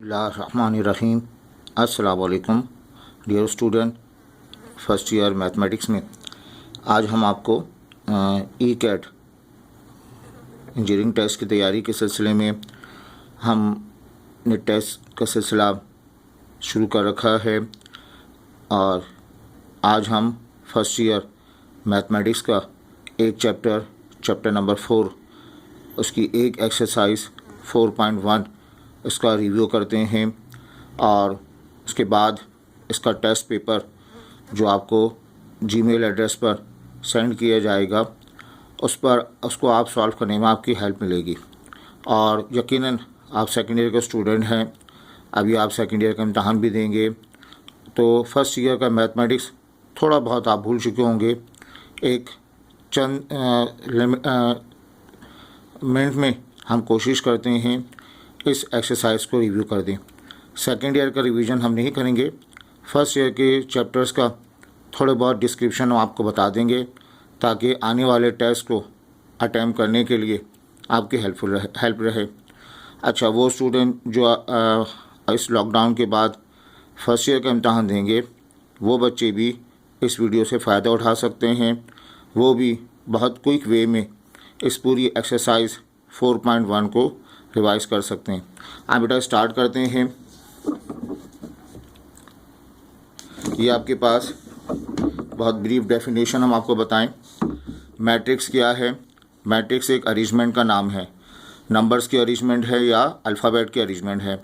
बिस्मिल्लाहिर्रहमानिर्रहीम। अस्सलाम वालेकुम dear student first year mathematics में। आज हम आपको ई कैट इंजीनियरिंग टेस्ट की तैयारी के सिलसिले में हमने टेस्ट का सिलसिला शुरू कर रखा है और आज हम फर्स्ट ईयर मैथमेटिक्स का एक चैप्टर नंबर 4 उसकी एक एक्सरसाइज 4.1 इसका रिव्यू करते हैं और उसके बाद इसका टेस्ट पेपर जो आपको जीमेल एड्रेस पर सेंड किया जाएगा उसको आप सॉल्व करने में आपकी हेल्प मिलेगी। और यकीनन आप सेकेंड ईयर के स्टूडेंट हैं, अभी आप सेकेंड ईयर का इम्तहान भी देंगे, तो फर्स्ट ईयर का मैथमेटिक्स थोड़ा बहुत आप भूल चुके होंगे। एक चंद मिनट में हम कोशिश करते हैं इस एक्सरसाइज को रिव्यू कर दें। सेकेंड ईयर का रिवीजन हम नहीं करेंगे, फर्स्ट ईयर के चैप्टर्स का थोड़े बहुत डिस्क्रिप्शन हम आपको बता देंगे ताकि आने वाले टेस्ट को अटैम्प्ट करने के लिए आपकी हेल्प रहे। अच्छा, वो स्टूडेंट जो इस लॉकडाउन के बाद फर्स्ट ईयर का इम्तहान देंगे वो बच्चे भी इस वीडियो से फ़ायदा उठा सकते हैं, वो भी बहुत क्विक वे में इस पूरी एक्सरसाइज 4.1 को रिवाइज कर सकते हैं। आप बेटा स्टार्ट करते हैं। ये आपके पास बहुत ब्रीफ डेफिनेशन हम आपको बताएं। मैट्रिक्स क्या है? मैट्रिक्स एक अरेंजमेंट का नाम है, नंबर्स की अरेंजमेंट है या अल्फ़ाबेट की अरेंजमेंट है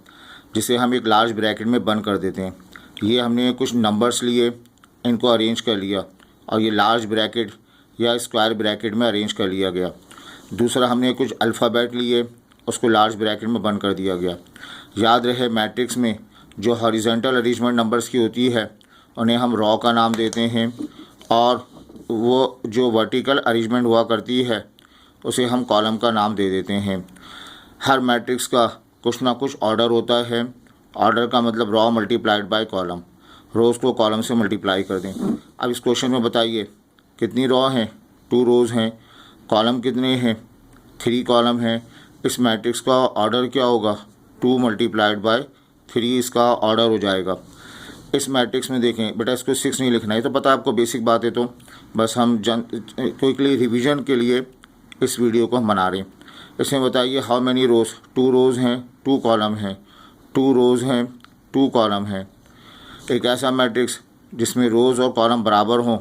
जिसे हम एक लार्ज ब्रैकेट में बंद कर देते हैं। ये हमने कुछ नंबर्स लिए, इनको अरेंज कर लिया और ये लार्ज ब्रैकेट या स्क्वायर ब्रैकेट में अरेंज कर लिया गया। दूसरा, हमने कुछ अल्फ़ाबेट लिए, उसको लार्ज ब्रैकेट में बंद कर दिया गया। याद रहे मैट्रिक्स में जो हॉरिजॉन्टल अरेंजमेंट नंबर्स की होती है उन्हें हम रॉ का नाम देते हैं और वो जो वर्टिकल अरेंजमेंट हुआ करती है उसे हम कॉलम का नाम दे देते हैं। हर मैट्रिक्स का कुछ ना कुछ ऑर्डर होता है। ऑर्डर का मतलब रॉ मल्टीप्लाइड बाय कॉलम, रोज़ को कॉलम से मल्टीप्लाई कर दें। अब इस क्वेश्चन में बताइए कितनी रॉ हैं? 2 रोज़ हैं। कॉलम कितने हैं? 3 कॉलम हैं। इस मैट्रिक्स का ऑर्डर क्या होगा? 2 मल्टीप्लाइड बाय 3 इसका ऑर्डर हो जाएगा। इस मैट्रिक्स में देखें बेटा, इसको 6 नहीं लिखना है, तो पता है आपको बेसिक बात है, तो बस हम क्विकली रिवीजन के लिए इस वीडियो को हम बना रहे हैं। इसमें बताइए हाउ मैनी रोज़? 2 रोज़ हैं, 2 कॉलम हैं। 2 रोज़ हैं, 2 कॉलम हैं। एक ऐसा मैट्रिक्स जिसमें रोज़ और कॉलम बराबर हों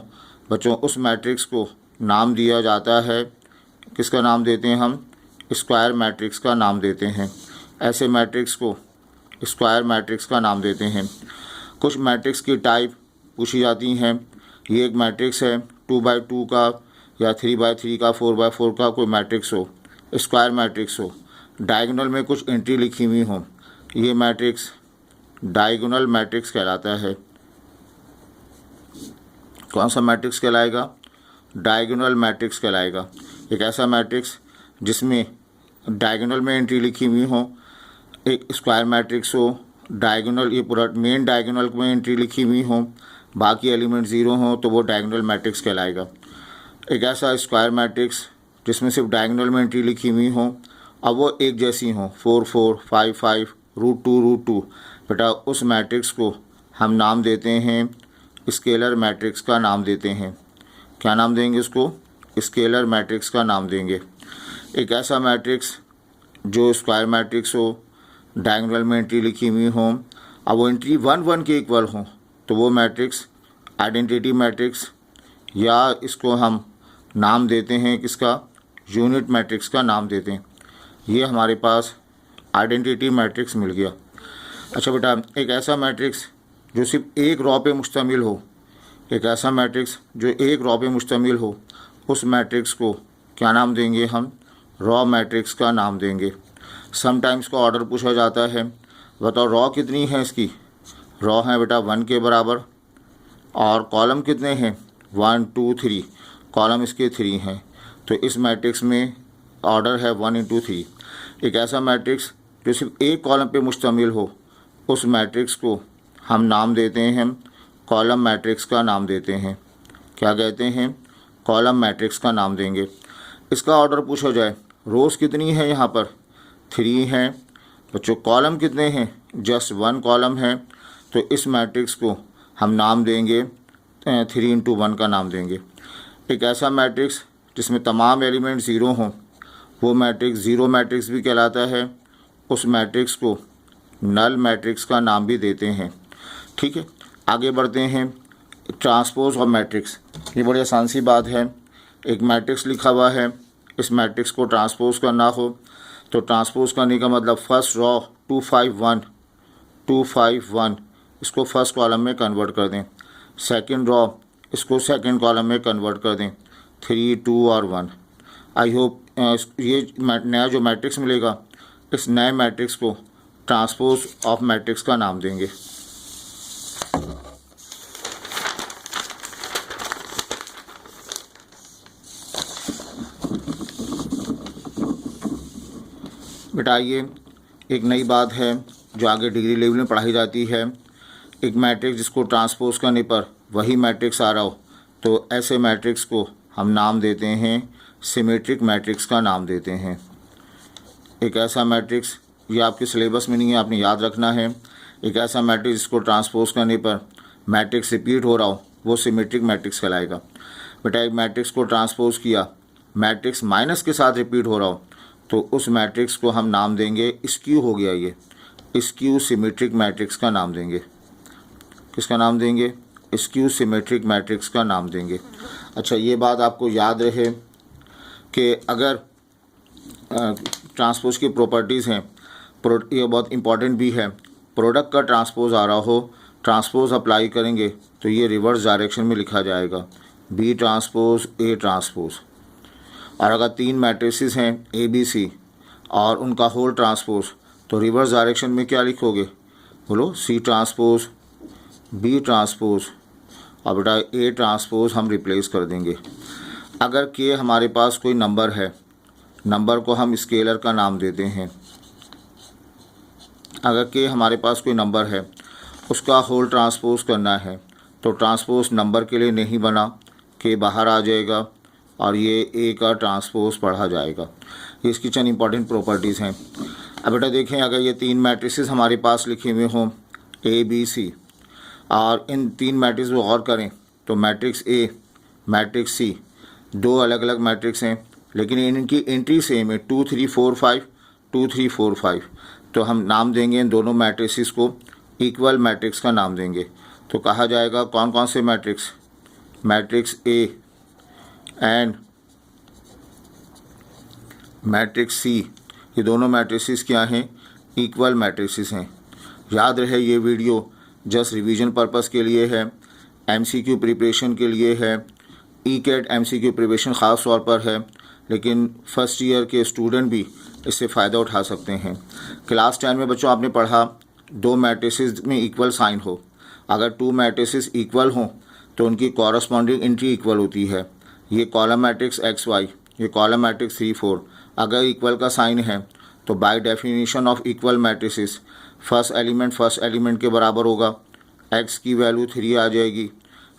बच्चों, उस मैट्रिक्स को नाम दिया जाता है, किसका नाम देते हैं हम? स्क्वायर मैट्रिक्स का नाम देते हैं। ऐसे मैट्रिक्स को स्क्वायर मैट्रिक्स का नाम देते हैं। कुछ मैट्रिक्स की टाइप पूछी जाती हैं। ये एक मैट्रिक्स है 2x2 का या 3x3 का, 4x4 का कोई मैट्रिक्स हो, स्क्वायर मैट्रिक्स हो, डायगोनल में कुछ एंट्री लिखी हुई हो, ये मैट्रिक्स डायगोनल मैट्रिक्स कहलाता है। कौन सा मैट्रिक्स कहलाएगा? डायगोनल मैट्रिक्स कहलाएगा। एक ऐसा मैट्रिक्स जिसमें डायगोनल में एंट्री लिखी हुई हो, एक स्क्वायर मैट्रिक्स हो, डायगोनल ये पूरा मेन डायगोनल में एंट्री लिखी हुई हो, बाकी एलिमेंट 0 हो, तो वो डायगोनल मैट्रिक्स कहलाएगा। एक ऐसा स्क्वायर मैट्रिक्स जिसमें सिर्फ डायगोनल में एंट्री लिखी हुई हो, अब वो एक जैसी हो, 4 4 5 5 √2 बेटा, उस मैट्रिक्स को हम नाम देते हैं स्केलर मैट्रिक्स का नाम देते हैं। क्या नाम देंगे उसको? स्केलर मैट्रिक्स का नाम देंगे। एक ऐसा मैट्रिक्स जो स्क्वायर मैट्रिक्स हो, डायगोनल में एंट्री लिखी हुई हो, अब वो एंट्री 1 1 के इक्वल हो, तो वो मैट्रिक्स आइडेंटिटी मैट्रिक्स या इसको हम नाम देते हैं किसका? यूनिट मैट्रिक्स का नाम देते हैं। ये हमारे पास आइडेंटिटी मैट्रिक्स मिल गया। अच्छा बेटा, एक ऐसा मैट्रिक्स जो सिर्फ एक रॉ पे मुश्तमिल हो, एक ऐसा मैट्रिक्स जो एक रॉ पे मुश्तमिल हो, उस मैट्रिक्स को क्या नाम देंगे हम? रॉ मैट्रिक्स का नाम देंगे। समटाइम्स का ऑर्डर पूछा जाता है, बताओ रॉ कितनी है इसकी? रॉ है बेटा 1 के बराबर, और कॉलम कितने हैं? 1 2 3, कॉलम इसके 3 हैं, तो इस मैट्रिक्स में ऑर्डर है 1 × 3। एक ऐसा मैट्रिक्स जो सिर्फ एक कॉलम पे मुश्तमिल हो, उस मैट्रिक्स को हम नाम देते हैं कॉलम मैट्रिक्स का नाम देते हैं। क्या कहते हैं? कॉलम मैट्रिक्स का नाम देंगे। इसका ऑर्डर पूछा जाए, रोज़ कितनी है? यहाँ पर 3 हैं बच्चों। कॉलम कितने हैं? जस्ट वन कॉलम है, तो इस मैट्रिक्स को हम नाम देंगे 3 into 1 का नाम देंगे। एक ऐसा मैट्रिक्स जिसमें तमाम एलिमेंट ज़ीरो हों, वो मैट्रिक्स ज़ीरो मैट्रिक्स भी कहलाता है। उस मैट्रिक्स को नल मैट्रिक्स का नाम भी देते हैं। ठीक है, आगे बढ़ते हैं। ट्रांसपोज ऑफ मैट्रिक्स, ये बड़ी आसान सी बात है। एक मैट्रिक्स लिखा हुआ है, इस मैट्रिक्स को ट्रांसपोज करना हो तो ट्रांसपोज करने का मतलब फर्स्ट रॉ 251 इसको फर्स्ट कॉलम में कन्वर्ट कर दें, सेकंड रॉ इसको सेकंड कॉलम में कन्वर्ट कर दें, 3, 2 और 1। आई होप ये नया जो मैट्रिक्स मिलेगा, इस नए मैट्रिक्स को ट्रांसपोज ऑफ मैट्रिक्स का नाम देंगे। बेटा ये एक नई बात है जो आगे डिग्री लेवल में पढ़ाई जाती है। एक मैट्रिक्स जिसको ट्रांसपोज करने पर वही मैट्रिक्स आ रहा हो, तो ऐसे मैट्रिक्स को हम नाम देते हैं सिमेट्रिक मैट्रिक्स का नाम देते हैं। एक ऐसा मैट्रिक्स, ये आपके सिलेबस में नहीं है, आपने याद रखना है। एक ऐसा मैट्रिक्स जिसको ट्रांसपोज करने पर मैट्रिक्स रिपीट हो रहा हो, वो सिमेट्रिक मैट्रिक्स कहलाएगा। बेटा एक मैट्रिक्स को ट्रांसपोज किया, मैट्रिक्स माइनस के साथ रिपीट हो रहा हो, तो उस मैट्रिक्स को हम नाम देंगे स्क्यू हो गया, ये स्क्यू सिमेट्रिक मैट्रिक्स का नाम देंगे। किसका नाम देंगे? स्क्यू सिमेट्रिक मैट्रिक्स का नाम देंगे। अच्छा, ये बात आपको याद रहे कि अगर ट्रांसपोज की प्रॉपर्टीज़ हैं, ये बहुत इंपॉर्टेंट भी है। प्रोडक्ट का ट्रांसपोज आ रहा हो, ट्रांसपोज अप्लाई करेंगे तो ये रिवर्स डायरेक्शन में लिखा जाएगा, बी ट्रांसपोज ए ट्रांसपोज। और अगर तीन मैट्रिसेस हैं ए बी सी और उनका होल ट्रांसपोज, तो रिवर्स डायरेक्शन में क्या लिखोगे? बोलो, सी ट्रांसपोज बी ट्रांसपोज और बेटा ए ट्रांसपोज हम रिप्लेस कर देंगे। अगर के हमारे पास कोई नंबर है, नंबर को हम स्केलर का नाम देते हैं। अगर के हमारे पास कोई नंबर है, उसका होल ट्रांसपोज करना है, तो ट्रांसपोज नंबर के लिए नहीं बना, के बाहर आ जाएगा और ये ए का ट्रांसपोज पढ़ा जाएगा। ये इसकी चंद इंपॉर्टेंट प्रॉपर्टीज़ हैं। अब बेटा देखें, अगर ये तीन मैट्रिसेस हमारे पास लिखे हुए हों ए बी सी, और इन तीन मैट्रिक्स को गौर करें तो मैट्रिक्स ए, मैट्रिक्स सी दो अलग अलग मैट्रिक्स हैं, लेकिन इनकी एंट्री सेम है 2 3 4 5 2 3 4 5। तो हम नाम देंगे इन दोनों मैट्रिसेस को इक्वल मैट्रिक्स का नाम देंगे। तो कहा जाएगा कौन कौन से matrix? Matrix A and matrix C, ये दोनों मैट्रिसेस क्या हैं? इक्वल मैट्रिसेस हैं। याद रहे, ये वीडियो जस्ट रिवीजन पर्पस के लिए है, एमसीक्यू प्रिपरेशन के लिए है। ई-कैट एमसीक्यू प्रिपरेशन ख़ास तौर पर है, लेकिन फर्स्ट ईयर के स्टूडेंट भी इससे फ़ायदा उठा सकते हैं। क्लास 10 में बच्चों आपने पढ़ा दो मैट्रिसेस में इक्वल साइन हो, अगर टू मैट्रिसेस इक्वल हों तो उनकी कॉरस्पॉन्डिंग एंट्री इक्वल होती है। ये कॉलम मैट्रिक्स एक्स वाई, ये कॉलम मैट्रिक्स 3 4 अगर इक्वल का साइन है तो by definition of equal matrices first element के बराबर होगा, एक्स की वैल्यू 3 आ जाएगी,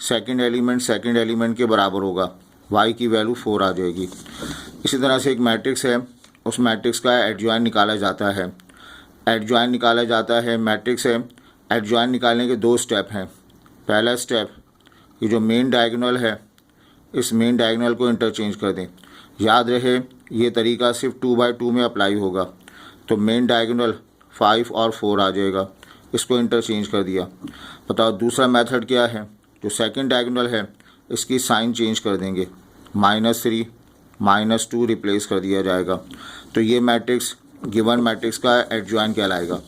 सेकंड एलिमेंट के बराबर होगा, वाई की वैल्यू 4 आ जाएगी। इसी तरह से एक मैट्रिक्स है, उस मैट्रिक्स का एडजॉइन निकाला जाता है। एडजॉइन निकाला जाता है, मैट्रिक्स है, एडजॉइन निकालने के दो स्टेप हैं। पहला स्टेप, ये जो मेन डायगोनल है, इस मेन डायगोनल को इंटरचेंज कर दें। याद रहे, ये तरीका सिर्फ 2/2 में अप्लाई होगा, तो मेन डायगोनल 5 और 4 आ जाएगा, इसको इंटरचेंज कर दिया। बताओ दूसरा मेथड क्या है? जो सेकंड डायगोनल है, इसकी साइन चेंज कर देंगे, -3 -2 रिप्लेस कर दिया जाएगा। तो ये मैट्रिक्स गिवन मैट्रिक्स का एडजॉइन कहलाएगा।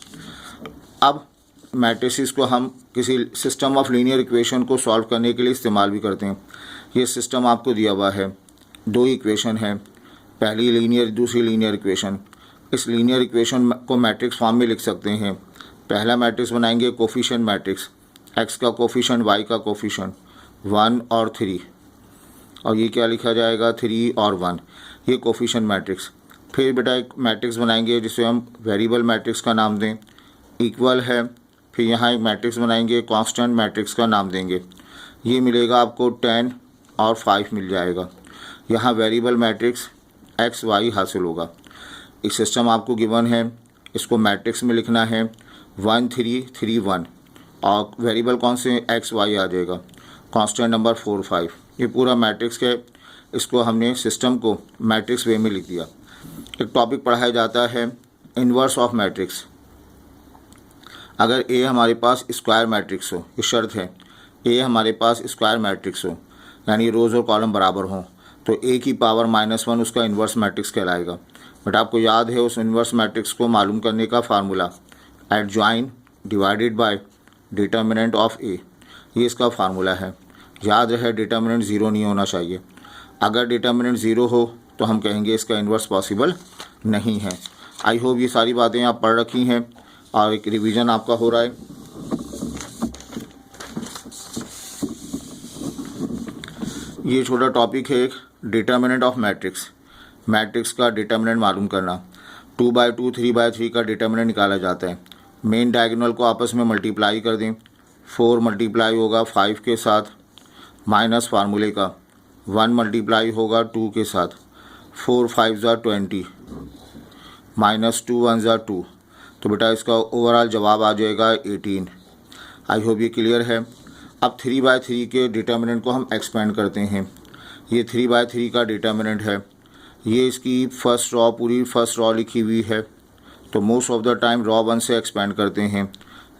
अब मैट्रिसेस को हम किसी सिस्टम ऑफ लीनियर इक्वेशन को सॉल्व करने के लिए इस्तेमाल भी करते हैं। ये सिस्टम आपको दिया हुआ है, दो इक्वेशन है, पहली लीनियर दूसरी लीनियर इक्वेशन। इस लीनियर इक्वेशन को मैट्रिक्स फॉर्म में लिख सकते हैं। पहला मैट्रिक्स बनाएंगे कोफिशिएंट मैट्रिक्स, एक्स का कोफिशिएंट, वाई का कोफिशिएंट 1 और 3, और ये क्या लिखा जाएगा 3 और 1, ये कोफिशिएंट मैट्रिक्स। फिर बेटा एक मैट्रिक्स बनाएंगे जिसे हम वेरिएबल मैट्रिक्स का नाम दें, इक्वल है। फिर यहाँ एक मैट्रिक्स बनाएंगे, कांस्टेंट मैट्रिक्स का नाम देंगे, ये मिलेगा आपको 10 और 5 मिल जाएगा। यहाँ वेरिएबल मैट्रिक्स एक्स वाई हासिल होगा। एक सिस्टम आपको गिवन है, इसको मैट्रिक्स में लिखना है, 1 3 3 1 और वेरिएबल कौन से एक्स वाई आ जाएगा, कांस्टेंट नंबर 4 5। ये पूरा मैट्रिक्स के इसको हमने सिस्टम को मैट्रिक्स वे में लिख दिया। एक टॉपिक पढ़ाया जाता है इन्वर्स ऑफ मैट्रिक्स। अगर ए हमारे पास स्क्वायर मैट्रिक्स हो, ये शर्त है, ए हमारे पास स्क्वायर मैट्रिक्स हो यानी रोज़ और कॉलम बराबर हों, तो ए की पावर -1 उसका इन्वर्स मैट्रिक्स कहलाएगा। बट आपको याद है उस इन्वर्स मैट्रिक्स को मालूम करने का formula adjoint divided by determinant of A, ये इसका फार्मूला है। याद रहे डिटर्मिनेंट 0 नहीं होना चाहिए। अगर डिटर्मिनेंट 0 हो तो हम कहेंगे इसका इन्वर्स पॉसिबल नहीं है। आई होप ये सारी बातें आप पढ़ रखी हैं और एक रिवीजन आपका हो रहा है। ये छोटा टॉपिक है एक डिटर्मिनेंट ऑफ मैट्रिक्स, मैट्रिक्स का डिटर्मिनेंट मालूम करना। 2/2 3/3 का डिटर्मिनेंट निकाला जाता है। मेन डायगोनल को आपस में मल्टीप्लाई कर दें, 4 मल्टीप्लाई होगा 5 के साथ माइनस फार्मूले का, 1 मल्टीप्लाई होगा 2 के साथ, 4 5 ज़ा 20 माइनस 2 1 ज़ा 2, तो बेटा इसका ओवरऑल जवाब आ जाएगा 18। आई होप ये क्लियर है। अब 3/3 के डिटर्मिनेंट को हम एक्सपेंड करते हैं। ये 3/3 का डिटर्मिनेंट है, ये इसकी फर्स्ट रॉ पूरी फर्स्ट रॉ लिखी हुई है, तो most of the time raw 1 से एक्सपेंड करते हैं।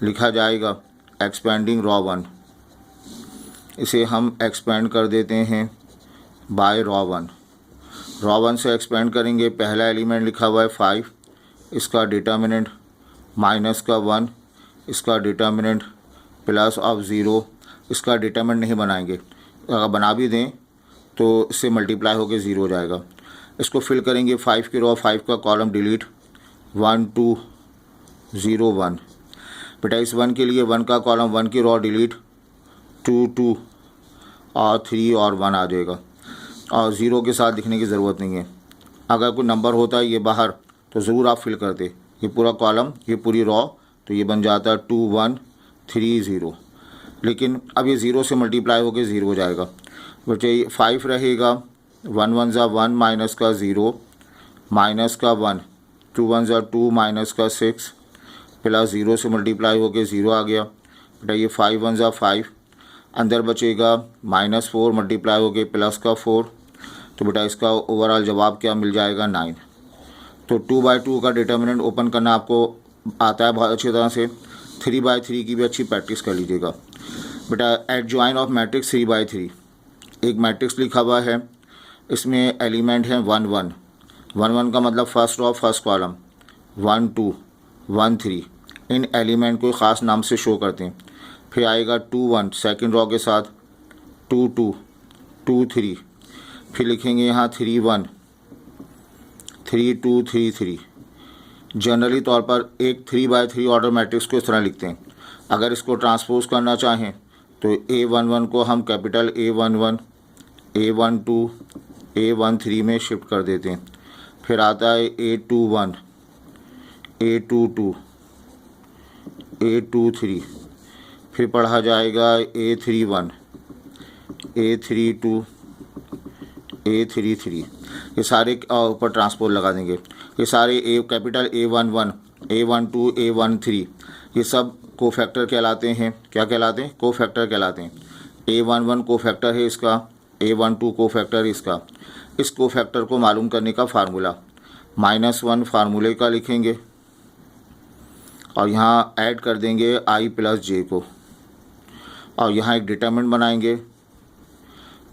लिखा जाएगा एक्सपेंडिंग रॉ 1, इसे हम एक्सपेंड कर देते हैं बाय रॉ 1। रॉ 1 से एक्सपेंड करेंगे, पहला एलिमेंट लिखा हुआ है 5, इसका डिटर्मिनेंट माइनस का 1, इसका डिटर्मिनेंट प्लस ऑफ 0, इसका डिटर्मिनेंट नहीं बनाएंगे, अगर बना भी दें तो इससे मल्टीप्लाई होकर 0 हो जाएगा। इसको फिल करेंगे 5 की रॉ, 5 का कॉलम डिलीट, 1 2 0 1। बेटा इस 1 के लिए 1 का कॉलम, 1 की रॉ डिलीट, 2 2 और 3 और 1 आ जाएगा, और 0 के साथ लिखने की ज़रूरत नहीं है। अगर कोई नंबर होता है ये बाहर तो ज़रूर आप फिल करते, ये पूरा कॉलम ये पूरी रॉ, तो ये बन जाता है 2 1 3 0। लेकिन अब ये 0 से मल्टीप्लाई होकर 0 हो जाएगा। बच्चे 5 रहेगा, 1 1 ज़ा 1 माइनस का 0 माइनस का 1, 2 1 ज़ा 2 माइनस का 6 प्लस 0 से मल्टीप्लाई होकर 0 आ गया। बेटा ये 5 1 ज़ा 5, अंदर बचेगा -4 मल्टीप्लाई होकर प्लस का 4, तो बेटा इसका ओवरऑल जवाब क्या मिल जाएगा 9। तो 2/2 का डिटर्मिनेंट ओपन करना आपको आता है बहुत अच्छी तरह से। 3/3 की भी अच्छी प्रैक्टिस कर लीजिएगा। बेटा एडजॉइन ऑफ मैट्रिक्स 3/3, एक मैट्रिक्स लिखा हुआ है, इसमें एलिमेंट हैं 1 1 1 1 का मतलब फर्स्ट रॉ फर्स्ट कॉलम, 1 2 1 3, इन एलिमेंट को ख़ास नाम से शो करते हैं। फिर आएगा 2 1 सेकेंड रॉ के साथ, 2 2 2 3, फिर लिखेंगे यहाँ 3 1 3 2 3 3। जनरली तौर पर एक 3/3 ऑर्डर मैट्रिक्स को इस तरह लिखते हैं। अगर इसको ट्रांसपोज करना चाहें तो A11 को हम कैपिटल A11 A12 A13 में शिफ्ट कर देते हैं। फिर आता है A21 A22 A23, फिर पढ़ा जाएगा A31 A32 A33, ये सारे ऊपर ट्रांसपोज लगा देंगे। ये सारे कैपिटल A11 A12 A13 ये सब कोफैक्टर कहलाते हैं। क्या कहलाते हैं? कोफैक्टर कहलाते हैं। A11 कोफैक्टर है इसका, A12 कोफैक्टर इसका। इस कोफैक्टर को मालूम करने का फार्मूला -1 फार्मूले का लिखेंगे और यहाँ ऐड कर देंगे I + J को, और यहाँ एक डिटरमिनेंट बनाएंगे,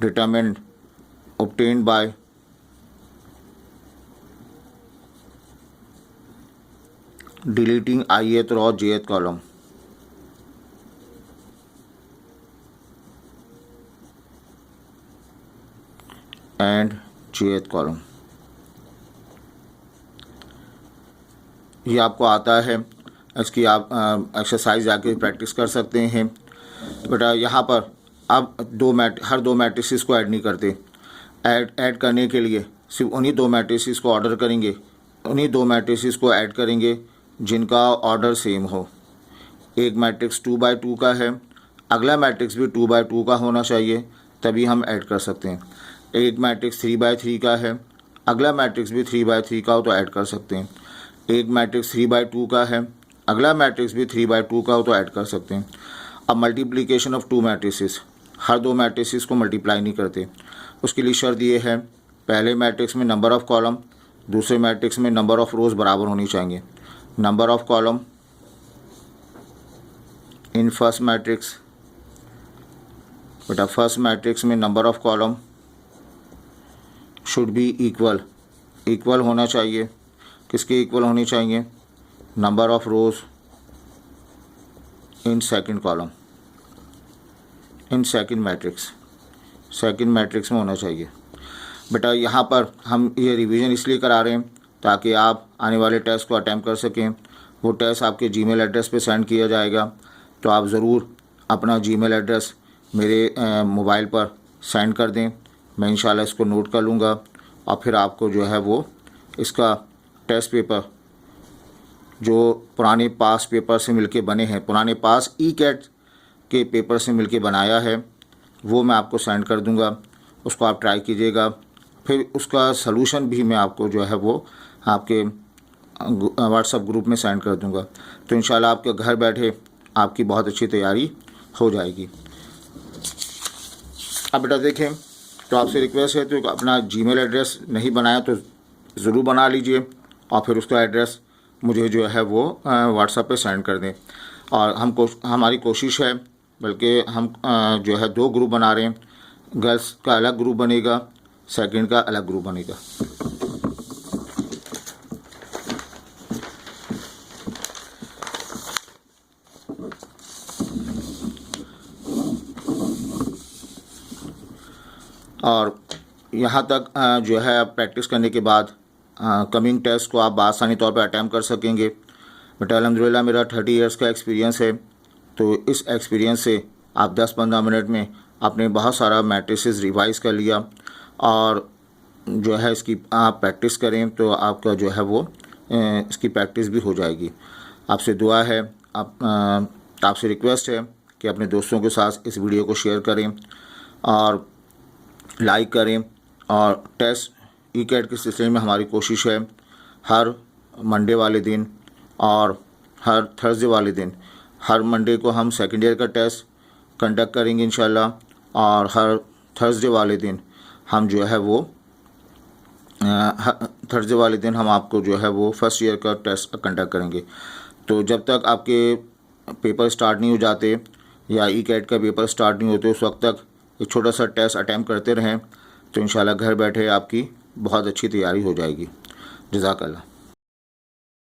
determinant obtained by deleting ith row jth column। And jth column. ये आपको आता है, इसकी आप एक्सरसाइज जाके प्रैक्टिस कर सकते हैं। बेटा यहाँ पर अब हर दो मैट्रिसेस को ऐड नहीं करते। ऐड करने के लिए सिर्फ उन्हीं दो मैट्रिसेस को ऑर्डर करेंगे, उन्हीं दो मैट्रिसेस को ऐड करेंगे जिनका ऑर्डर सेम हो। एक मैट्रिक्स 2/2 का है, अगला मैट्रिक्स भी 2/2 का होना चाहिए, तभी हम ऐड कर सकते हैं। एक मैट्रिक्स 3/3 का है, अगला मैट्रिक्स भी 3/3 का हो तो ऐड कर सकते हैं। एक मैट्रिक्स 3/2 का है, अगला मैट्रिक्स भी 3/2 का हो तो ऐड कर सकते हैं। अब multiplication of 2 matrices, her 2 matrices को मल्टीप्लाई नहीं करते। उसके लिए शर्त ये है, पहले मैट्रिक्स में नंबर ऑफ़ कॉलम, दूसरे मैट्रिक्स में नंबर ऑफ़ रोज़ बराबर होनी चाहिए। Number of column in first matrix, बेटा फर्स्ट मैट्रिक्स में number of column should be equal होना चाहिए। किसके इक्वल होनी चाहिए? Number of rows in second column, in second matrix में होना चाहिए। बेटा यहाँ पर हम ये रिवीजन इसलिए करा रहे हैं ताकि आप आने वाले टेस्ट को अटैम्प्ट कर सकें। वो टेस्ट आपके जीमेल एड्रेस पे सेंड किया जाएगा, तो आप ज़रूर अपना जीमेल एड्रेस मेरे मोबाइल पर सेंड कर दें। मैं इंशाल्लाह इसको नोट कर लूँगा और फिर आपको जो है वो इसका टेस्ट पेपर जो पुराने पास पेपर से मिलके बने हैं, पुराने पास ई-कैट के पेपर से मिलके बनाया है, वो मैं आपको सेंड कर दूंगा। उसको आप ट्राई कीजिएगा। फिर उसका सलूशन भी मैं आपको जो है वो आपके व्हाट्सएप ग्रुप में सेंड कर दूंगा। तो इंशाल्लाह आपके घर बैठे आपकी बहुत अच्छी तैयारी हो जाएगी। अब बेटा देखें, तो आपसे रिक्वेस्ट है, तो अपना जीमेल एड्रेस नहीं बनाया तो ज़रूर बना लीजिए और फिर उसका एड्रेस मुझे जो है वो व्हाट्सएप पे सेंड कर दें। और हमारी कोशिश है, बल्कि हम जो है 2 ग्रुप बना रहे हैं। गर्ल्स का अलग ग्रुप बनेगा, सेकंड का अलग ग्रुप बनेगा। और यहाँ तक जो है प्रैक्टिस करने के बाद कमिंग टेस्ट को आप आसानी तौर पर अटैम्प्ट कर सकेंगे। बेटा अल्हम्दुलिल्लाह मेरा 30 इयर्स का एक्सपीरियंस है, तो इस एक्सपीरियंस से आप 10-15 मिनट में आपने बहुत सारा मैट्रिसेस रिवाइज़ कर लिया और जो है इसकी आप प्रैक्टिस करें तो आपका जो है वो इसकी प्रैक्टिस भी हो जाएगी। आपसे दुआ है, आपसे रिक्वेस्ट है कि अपने दोस्तों के साथ इस वीडियो को शेयर करें और लाइक करें। और टेस्ट ई-कैट के सिलसिले में हमारी कोशिश है हर मंडे वाले दिन और हर थर्सडे वाले दिन, हर मंडे को हम सेकेंड ईयर का टेस्ट कंडक्ट करेंगे इंशाल्लाह, और हर थर्सडे वाले दिन हम जो है वो थर्सडे वाले दिन हम आपको जो है वो फर्स्ट ईयर का टेस्ट कंडक्ट करेंगे। तो जब तक आपके पेपर स्टार्ट नहीं हो जाते या ई-कैट का पेपर स्टार्ट नहीं होते, उस वक्त तक एक छोटा सा टेस्ट अटैम्प्ट करते रहें, तो इंशाल्लाह घर बैठे आपकी बहुत अच्छी तैयारी हो जाएगी। जज़ाकल्लाह।